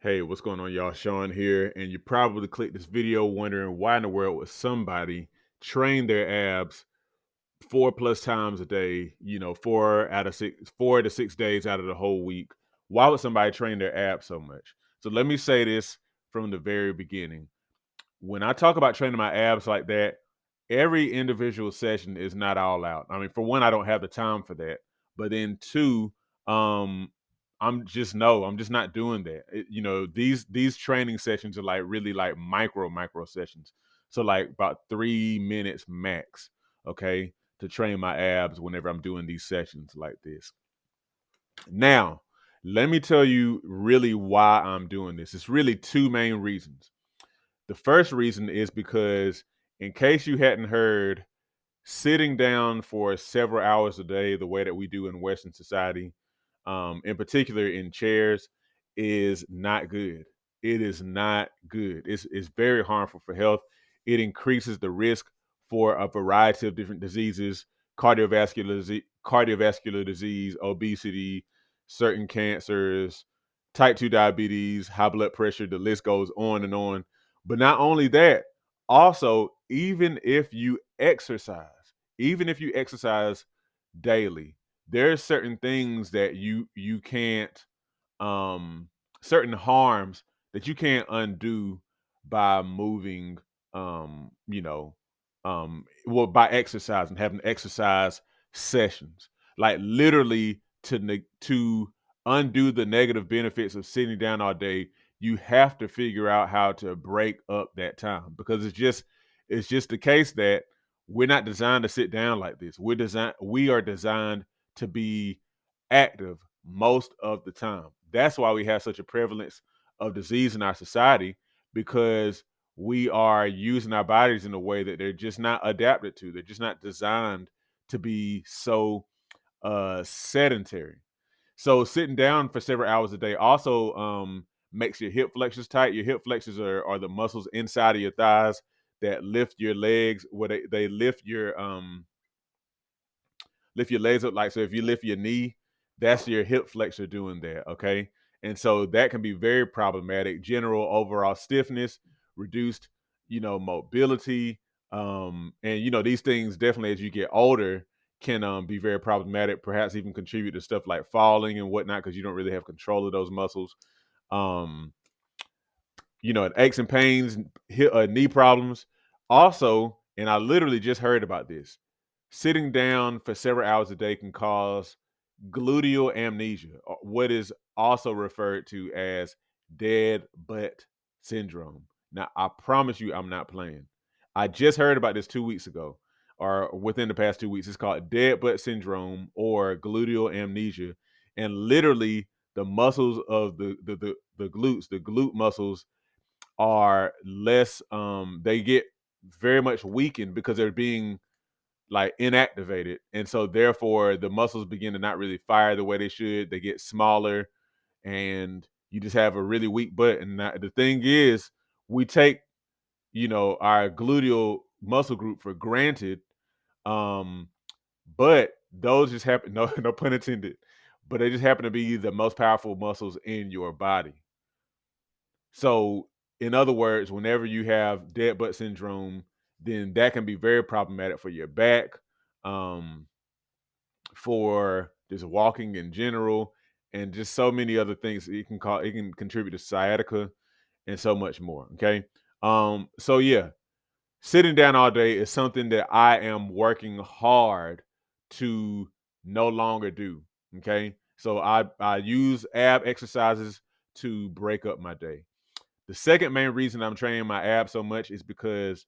Hey, what's going on, y'all? Shawn here, and you probably clicked this video wondering why in the world would somebody train their abs four plus times a day, 4 to 6 days out of the whole week. Why would somebody train their abs so much? So let me say this from the very beginning. When I talk about training my abs like that, every individual session is not all out. I mean, for one, I don't have the time for that. But then two, um, I'm just not doing that. These training sessions are like really like micro sessions. So like about 3 minutes max, okay, to train my abs whenever I'm doing these sessions like this. Now, let me tell you really why I'm doing this. It's really two main reasons. The first reason is because, in case you hadn't heard, sitting down for several hours a day, the way that we do in Western society, in particular in chairs, is not good. It is not good. It's very harmful for health. It increases the risk for a variety of different diseases, cardiovascular disease, obesity, certain cancers, type 2 diabetes, high blood pressure, the list goes on and on. But not only that, also, even if you exercise daily, there's certain things that you can't um certain harms that you can't undo by moving by exercising, having exercise sessions, like literally to undo the negative benefits of sitting down all day. You have to figure out how to break up that time, because it's just the case that we're not designed to sit down like this. We are designed to be active most of the time. That's why we have such a prevalence of disease in our society, because we are using our bodies in a way that they're just not adapted to. They're just not designed to be so sedentary. So sitting down for several hours a day also makes your hip flexors tight. Your hip flexors are the muscles inside of your thighs that lift your legs, where they lift your legs up. Like, so if you lift your knee, that's your hip flexor doing that. Okay. And so that can be very problematic. General overall stiffness, reduced, mobility. And these things definitely, as you get older, can be very problematic, perhaps even contribute to stuff like falling and whatnot, because you don't really have control of those muscles. Um, Aches and pains, knee problems. Also, and I literally just heard about this, sitting down for several hours a day can cause gluteal amnesia, what is also referred to as dead butt syndrome. Now, I promise you, I'm not playing. I just heard about this 2 weeks ago, or within the past 2 weeks. It's called dead butt syndrome or gluteal amnesia, and literally the muscles of the glutes, the glute muscles, are less. They get very much weakened because they're being like inactivated, and so therefore the muscles begin to not really fire the way they should. They get smaller, and you just have a really weak butt. And the thing is, we take our gluteal muscle group for granted, um but those just happen, no pun intended, but they just happen to be the most powerful muscles in your body. So, in other words, whenever you have dead butt syndrome, then that can be very problematic for your back, um, for just walking in general, and just so many other things. It can contribute to sciatica and so much more. Okay. So yeah, sitting down all day is something that I am working hard to no longer do. Okay. So I use ab exercises to break up my day. The second main reason I'm training my abs so much is because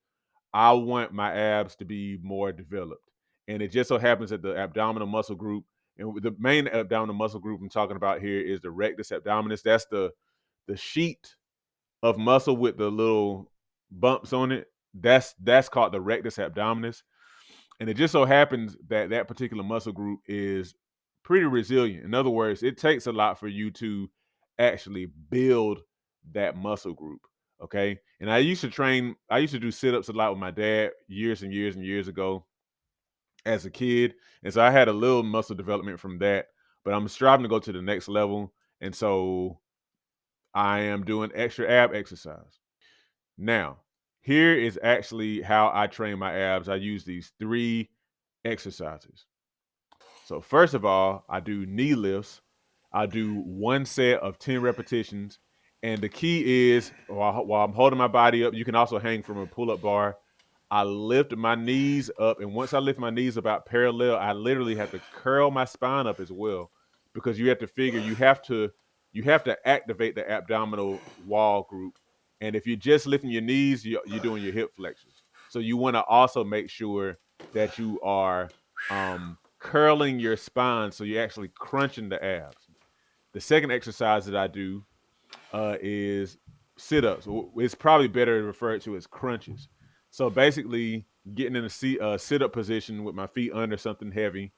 I want my abs to be more developed. And it just so happens that the abdominal muscle group, and the main abdominal muscle group I'm talking about here, is the rectus abdominis. That's the sheet of muscle with the little bumps on it. That's called the rectus abdominis. And it just so happens that that particular muscle group is pretty resilient. In other words, it takes a lot for you to actually build that muscle group. Okay. And I used to do sit ups a lot with my dad years and years and years ago as a kid. And so I had a little muscle development from that, but I'm striving to go to the next level. And so I am doing extra ab exercise. Now, here is actually how I train my abs. I use these 3 exercises. So first of all, I do knee lifts. I do 1 set of 10 repetitions. And the key is while I'm holding my body up, you can also hang from a pull-up bar. I lift my knees up, and once I lift my knees about parallel, I literally have to curl my spine up as well, because you have to figure you have to activate the abdominal wall group. And if you're just lifting your knees, you're doing your hip flexors. So you want to also make sure that you are curling your spine, so you're actually crunching the abs. The second exercise that I do is sit-ups. It's probably better to refer to as crunches. So basically, getting in a sit-up position with my feet under something heavy.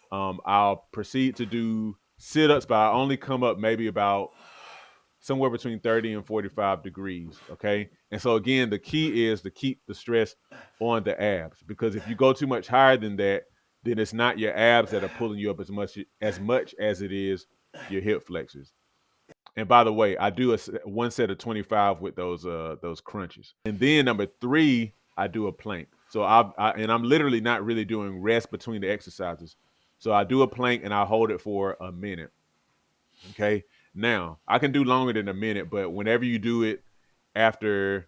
I'll proceed to do sit-ups, but I only come up maybe about somewhere between 30 and 45 degrees. Okay. And so again, the key is to keep the stress on the abs, because if you go too much higher than that, then it's not your abs that are pulling you up as it is your hip flexors. And by the way, I do 1 set of 25 with those crunches. And then number 3, I do a plank. So I'm literally not really doing rest between the exercises. So I do a plank and I hold it for a minute. Okay. Now I can do longer than a minute, but whenever you do it after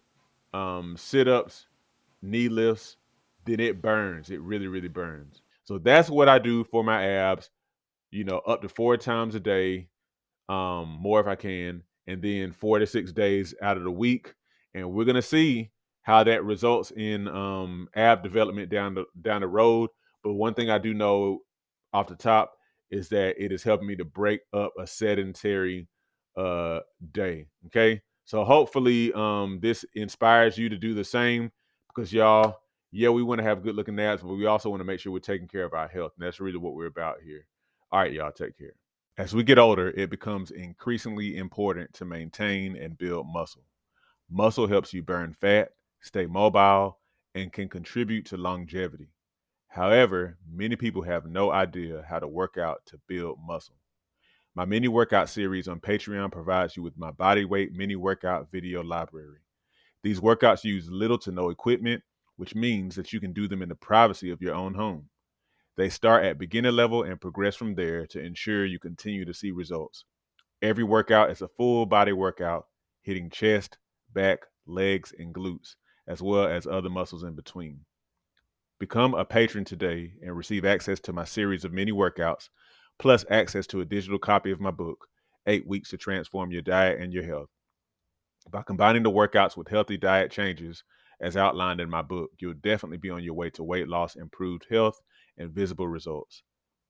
sit-ups, knee lifts, then it burns. It really, really burns. So that's what I do for my abs, up to 4 times a day, more if I can, and then 4 to 6 days out of the week. And we're gonna see how that results in ab development down the road. But one thing I do know off the top is that it is helping me to break up a sedentary uh day. Okay. So hopefully this inspires you to do the same, because y'all, yeah, we want to have good looking abs, but we also want to make sure we're taking care of our health. And that's really what we're about here. All right, y'all, take care. As we get older, it becomes increasingly important to maintain and build muscle. Muscle helps you burn fat, stay mobile, and can contribute to longevity. However, many people have no idea how to work out to build muscle. My mini workout series on Patreon provides you with my body weight mini workout video library. These workouts use little to no equipment, which means that you can do them in the privacy of your own home. They start at beginner level and progress from there to ensure you continue to see results. Every workout is a full body workout, hitting chest, back, legs, and glutes, as well as other muscles in between. Become a patron today and receive access to my series of mini workouts, plus access to a digital copy of my book, 8 Weeks to Transform Your Diet and Your Health. By combining the workouts with healthy diet changes, as outlined in my book, you'll definitely be on your way to weight loss, improved health, and visible results.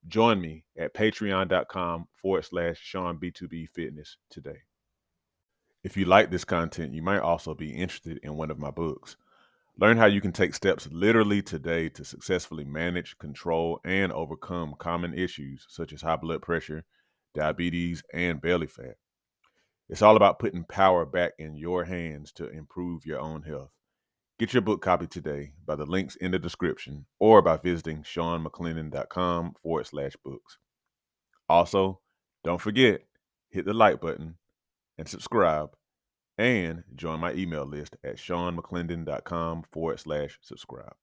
Join me at patreon.com/Shawn B2B Fitness today. If you like this content, you might also be interested in one of my books. Learn how you can take steps literally today to successfully manage, control, and overcome common issues such as high blood pressure, diabetes, and belly fat. It's all about putting power back in your hands to improve your own health. Get your book copy today by the links in the description or by visiting ShawnMcClennan.com/books. Also, don't forget, hit the like button and subscribe, and join my email list at ShawnMcClendon.com/subscribe.